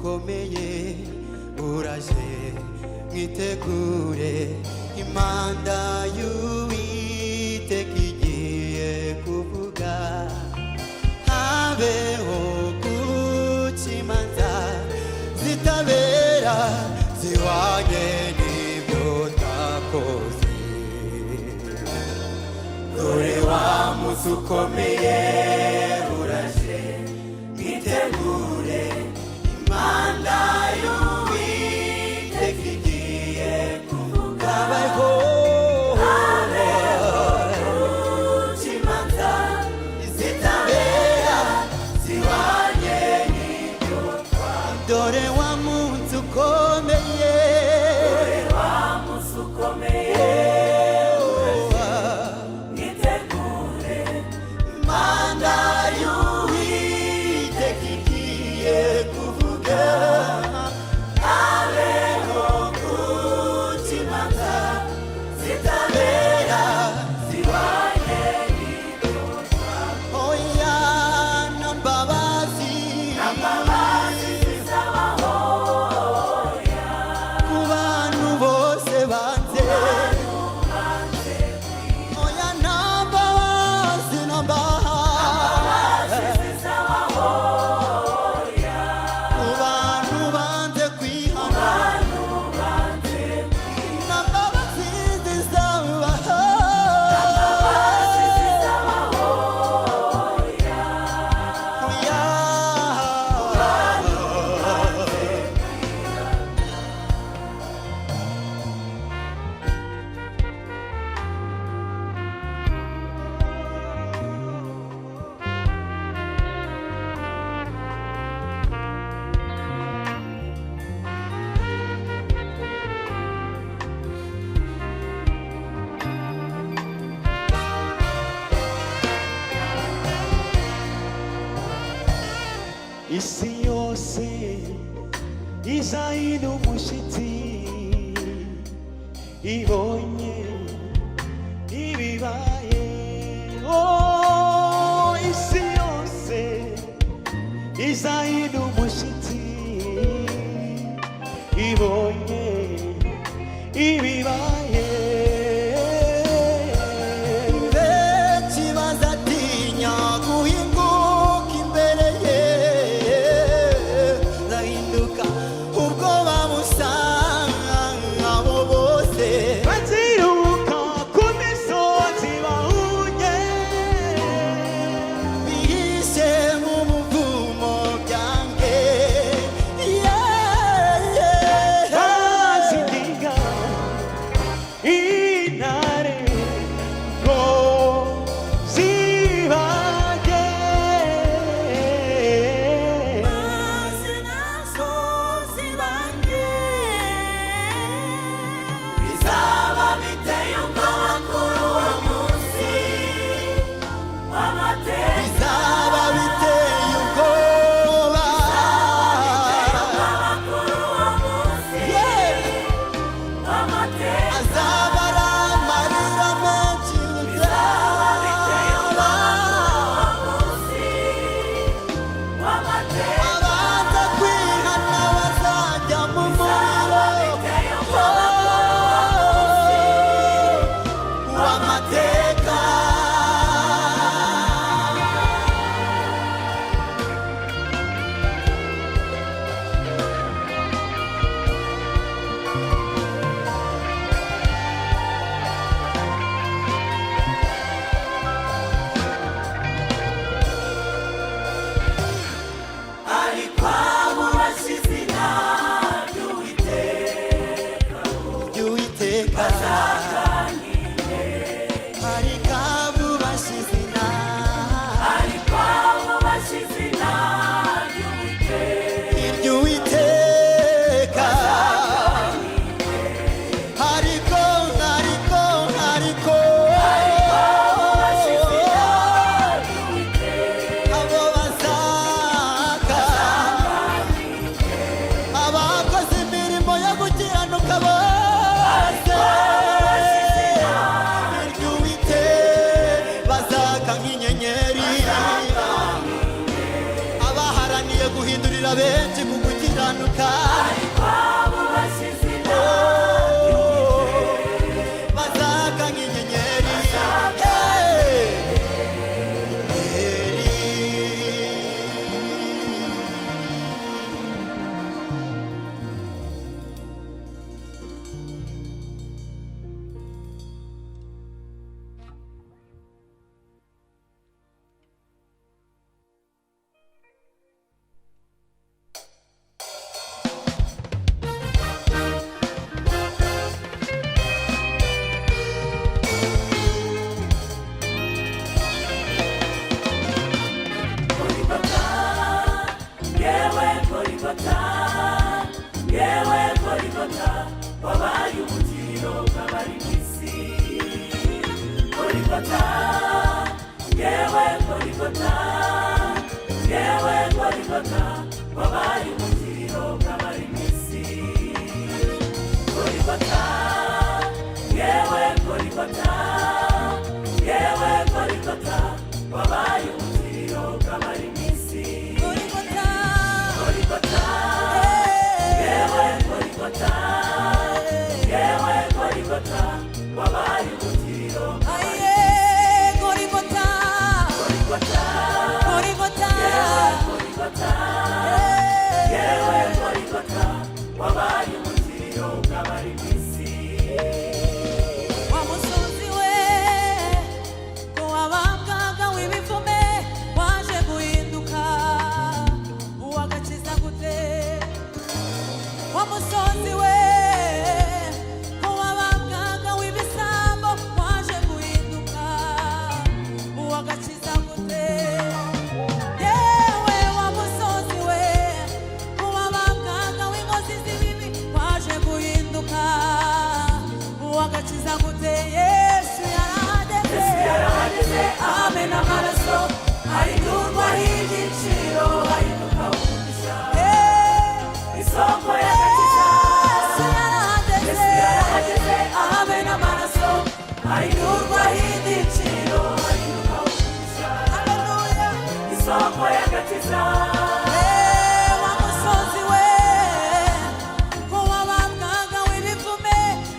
ukomeye uraje mwitegure impanda y'Uwiteka igiye kuvuga habeho guca imanza zitabera zihwanye n'ibyo twakoze dore wa munsi ukomeye uraje mwitegure impanda y'Uwiteka igiye kuvuga habeho guca imanza zitabera zihwanye n'ibyo twakoze dore wa munsi ukomeye impanda y'Uwiteka igiye kuvuga habeho guca imanza zitabera zihwanye n'ibyo twakoze oya nta mbabazi zizabaho ku bantu bose banze oya nta mbabazi nta mbabazi zizabaho ku bantu banze kwihana nta mbabazi zizabaho isi yose izahinda umushitsi ibonye ibibaye isi yose izahinda umushitsi ibonye ibibaye benshi bazatinya guhinguka imbere ye zahinduka ubwo bamusanga abo bose baziruka ku misozi bahunye bihishe mu buvumo byange bazindiga intare ngo zibage maze nazo zibange bizaba biteye ubwoba kuri uwo munsi w'amateka bizaba biteye ubwoba kuri uwo munsi w'amateka azaba ari amarira menshi bizaba biteye ubwoba munsi w'amateka abanza kwihana bazajya mu muriro w'amateka ariko abo bashyize izina ry'Uwiteka ariko abo bashyize izina ry'Uwiteka ariko abo bazaka abakoze imirimo yo gukiranuka bose ry'Uwiteka bazaka nk'inyenyeri abaharaniye guhindurira benshi mu gukira gukiranuka bazaka nk'inyenyeri wabaye umukiro bw'abari mu isi. Golgotha, yewe Golgotha, yewe Golgotha, wabaye umukiro bw'abari mu isi. Golgotha, yewe Golgotha, yewe Golgotha, wabaye umukiro bw'abari mu isi. Golgotha, Golgotha, yewe Golgotha, yewe Golgotha, wabaye umukiro bw'abari mu isi. Golgotha, Golgotha, Golgotha, yewe Golgotha, wabaye umukiro bw'abari mu isi. Wa musozi we ko wabambwaga w'ibivume waje guhinduka uwagakiza gute. Wa musozi we ko wabambwaga w'ibisambo waje guhinduka uwagakiza gute. Yewe wa musozi we ko wabambwaga w'inkozi z'ibibi waje guhinduka uwagakiza gute. Yesu yarahageze amena amaraso ahindurwaho igiciro ahinduka umugisha. Isoko y'agakiza Yesu yarahageze amena amaraso ahindurwaho igiciro ahinduka umugisha. Haleluya. Isoko y'agakiza wa musozi we ko wabambwaga w'ibivume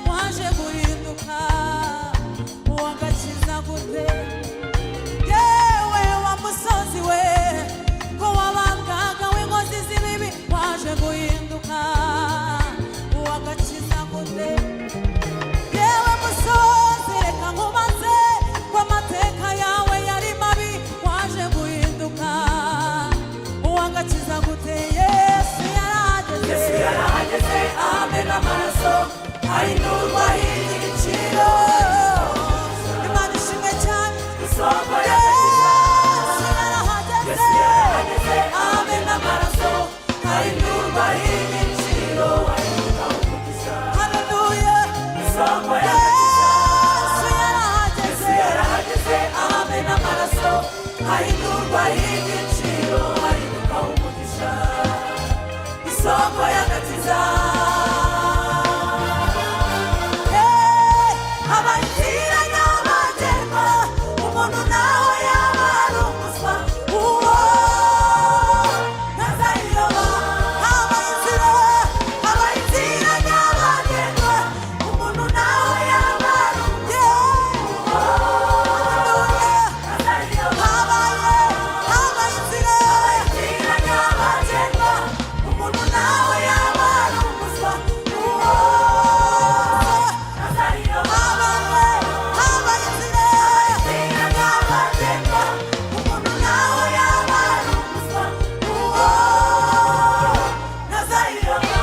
waje guhinduka uwagakiza gute. Yewe wa musozi we ko wabambwaga w'inkozi z'ibibi waje guhinduka uwagakiza gute. Yewe musozi reka nkubaze ko amateka yawe yari mabi waje guhinduka uwagakiza gute. Yesu yarahageze amena amaraso ahindurwaho igiciro. Imana ishimwe cyane. Isoko y'agakiza Yesu yarahageze amena amaraso ahindurwaho igiciro ahinduka umugisha. Haleluya. Isoko y'agakiza Yesu yarahageze amena amaraso ahindurwaho igiciro ahinduka umugisha. Isoko y'agakiza abayitira nyabagendwa umuntu nawe yaba ari umuswa uwo ntazayiyoba. Abayitira nyabagendwa umuntu nawe yaba ari umuswa uwo ntazayiyoba. Abayitira nyabagendwa umuntu nawe yaba ari umuswa uwo ntazayiyoba.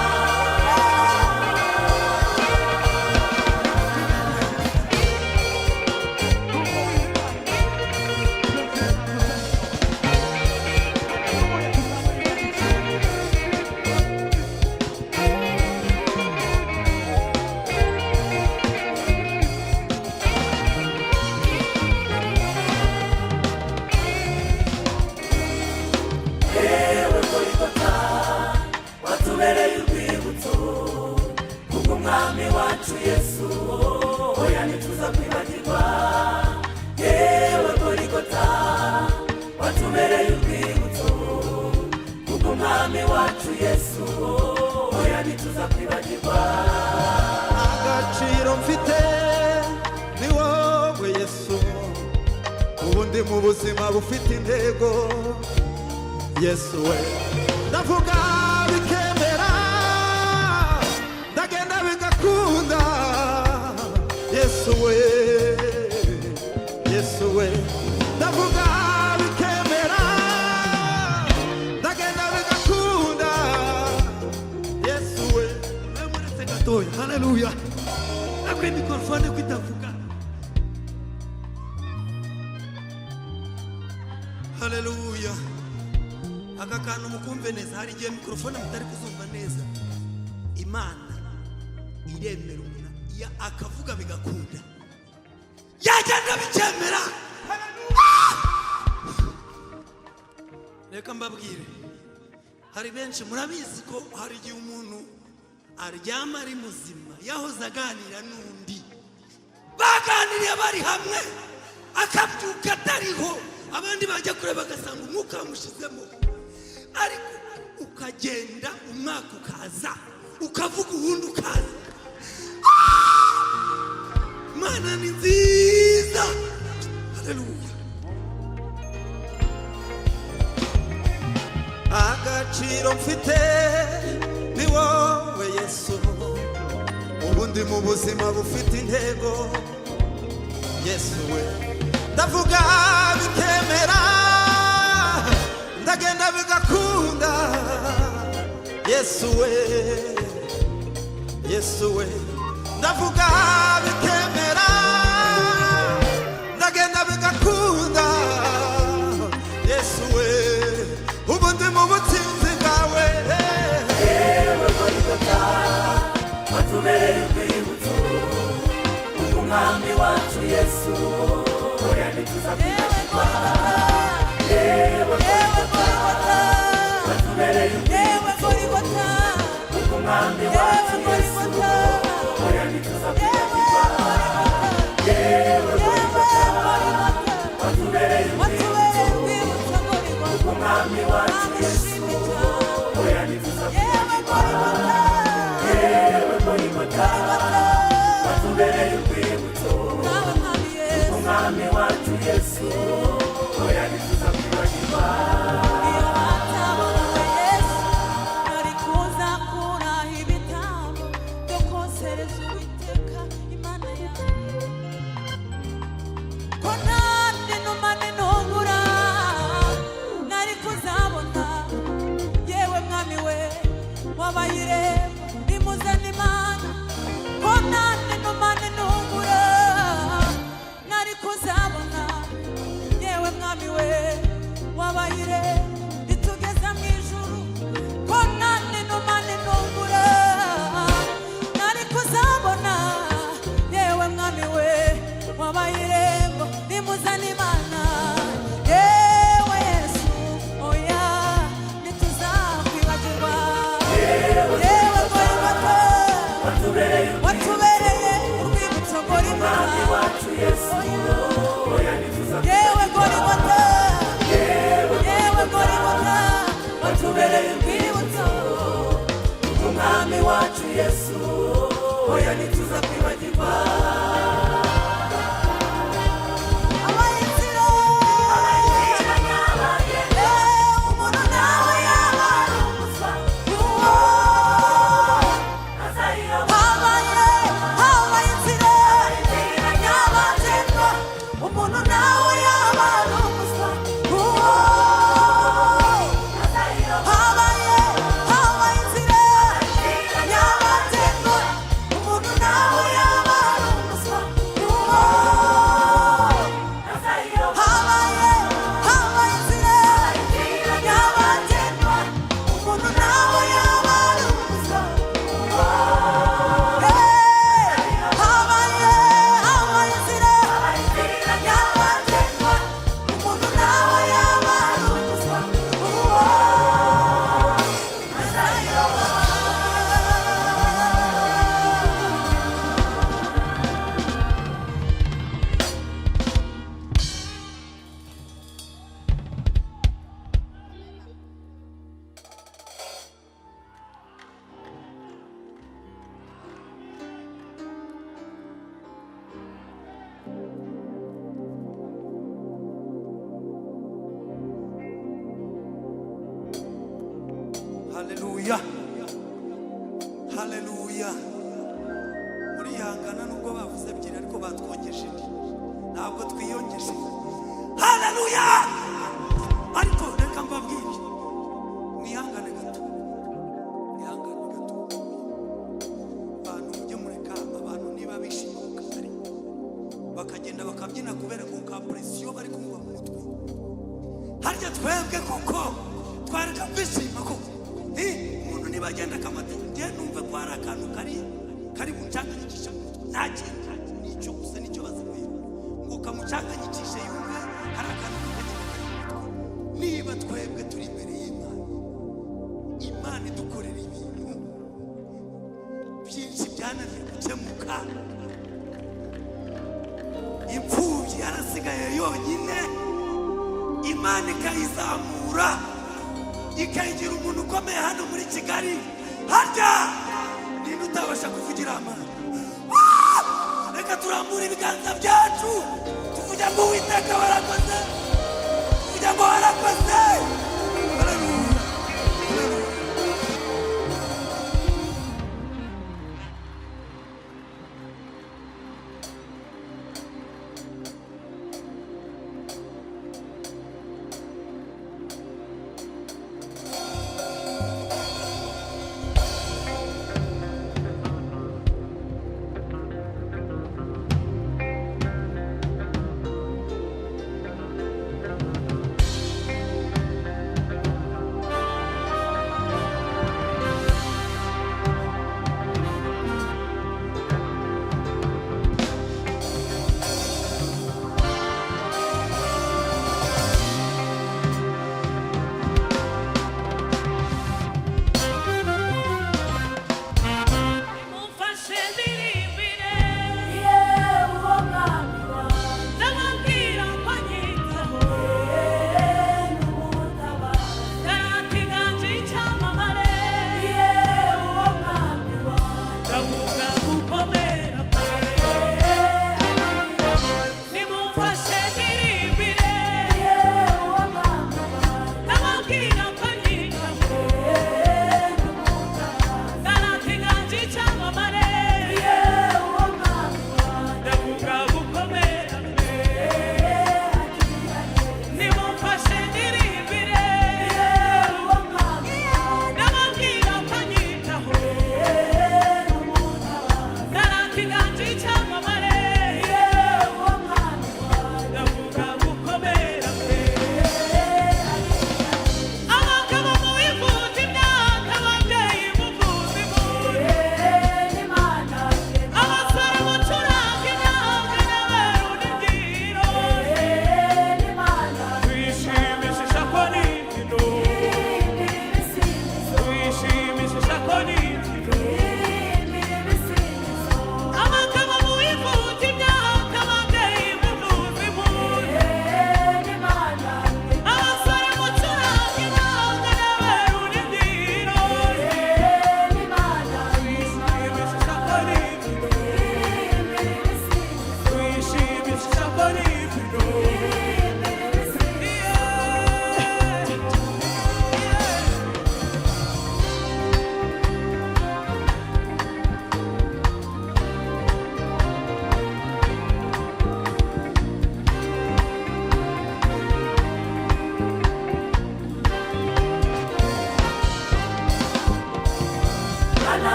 Watubereye urwibutso kubw'umwami wacu Yesu, oya ntituza kwibagirwa. Yewe Golgotha, watubereye urwibutso kubw'umwami wacu Yesu. ubundi mu buzima bufite intego. Yesu we ndavuga bikemera, ndagenda bigakunda. Yesu we, Yesu we ndavuga bikemera, ndagenda bigakunda. Yesu we muretse gatoya. Haleluya. Nakwe mikrofone kwitavuga. Haleluya. Aka kantu mukumve neza, hari igihe mikrofone mutari kuzumva neza. Imana iremera umuntu ya akavuga bigakunda, yagenda bikemera. Reka mbabwire, hari benshi murabizi ko hari igihe umuntu aryama ari muzima yahoze aganira n'undi, baganiriye bari hamwe, akabyuka atariho, abandi bajya kureba bagasanga umwuka wamushizemo, ariko ukagenda umwaka ukaza ukavuga uwundi ukaza. Mana ni nziza. Haleluya. Agaciro mfite ni wowe Yesu, ubundi mu buzima bufite intego. Yesu we ndavuga bikemera, ndagenda bigakunda. Yesu we, Yesu we ndavuga bikemera, ndagenda bigakunda. Yesu we ubundi mu butsinzi bwawe. Yewe Golgotha watubereye urwibutso, umwami wacu Yesu oya ntituzakwibagirwa. Yewe Golgotha watubereye urwibutso, umwami wacu Yesu oya ntituzakwibagirwa. Yewe Golgotha watubereye urwibutso, umwami wacu Yesu oya ntituzakwibagirwa. Yewe Golgotha watubereye urwibutso, umwami wacu Yesu oya ntituzakwibagirwa. Yesu oya ntituzakwibagirwa. Habaye inzira nyabagendwa, haleluya haleluya. Murihangana nubwo bavuze ebyiri ariko batwongeje indi, ntabwo twiyongeje. Haleluya. Ariko reka mbabwire, mwihangane gato, mwihangane gato. Abantu mujye mureka abantu niba bishimuka ari bakagenda bakabyina kubera ko ka presiyo bari kumva mu mutwe. Harya twebwe kuko twareka kwishima ko umuntu niba agenda akamata njye numve ko hari akantu kari buncanganyikishe mu mutwe. Nta kintu nicyo gusa nicyo bazimuye ngo kamucanganyikishe yumve hari akantu kagenda kari mu mutwe. Niba twebwe turi imbere y'Imana, Imana idukorera ibintu byinshi byananiye gukemuka. Imfubyi yarasigaye yonyine, Imana ikayizamura ikayigira umuntu ukomeye hano muri Kigali. Harya niba utabasha kuvugira Imana, reka turambure ibiganza byacu tuvuge ngo Uwiteka warakoze, tuvuge ngo warakoze. Haleluya.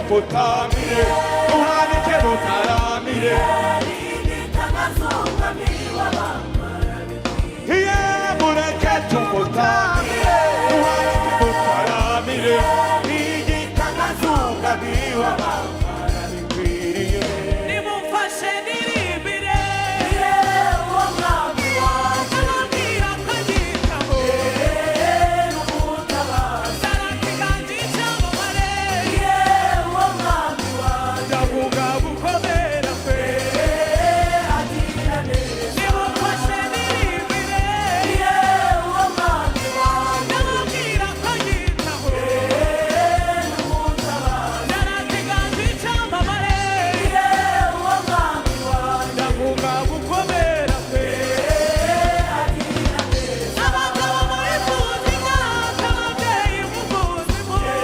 tumutamire uhanike mutaramire iye mureke tumutamire uhanike mutaramire igitangazunga niwabambara bikwiriye nimumfashe nirimbire uwo mwami wanjye ababwira akagitaho zarakiganje icyamamare uwo mwami wanjye ndavuga bukomera kwe nimumfashe nirimbire uwo mwami wanjye ababwira akagitaho zarakiganje icyamamare uwo mwami wanjye ndavuga bukomera kwe abagabo murifuza imyaka ababyeyi muvuza impuhwe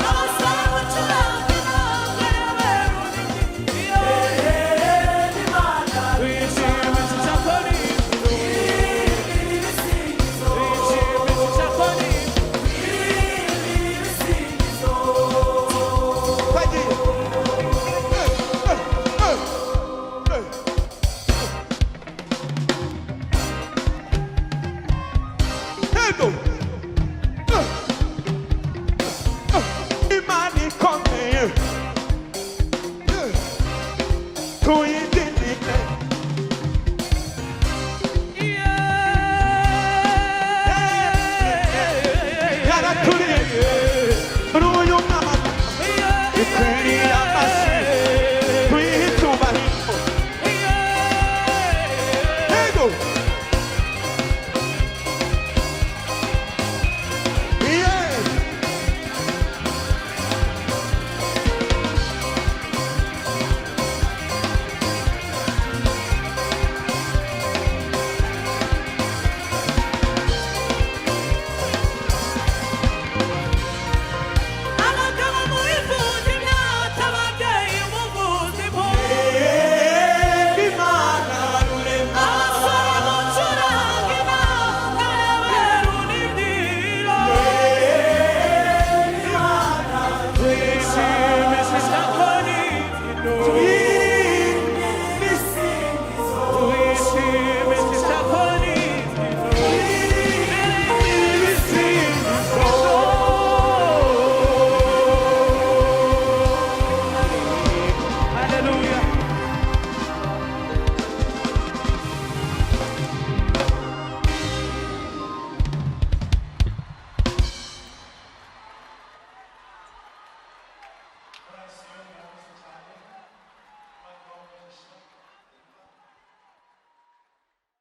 abasore mucuranga inanga y'aberu wishimisha icyakora wishimisha icyakora Twagiye. Yego. Imana ikomeye. Tuyidinike. Yaraturiye. Muri uyu mwaka. Ikwiriye amashyi. Tuyihe icyubahiro. Yego. Yeah. abagabo murifuza imyaka ababyeyi muvuza impuhwe Imana rurema. abasore mucuranga inanga y'aberu n'ibyiro wishimisha icyakora wishimisha icyakora Hallelujah. Gracias.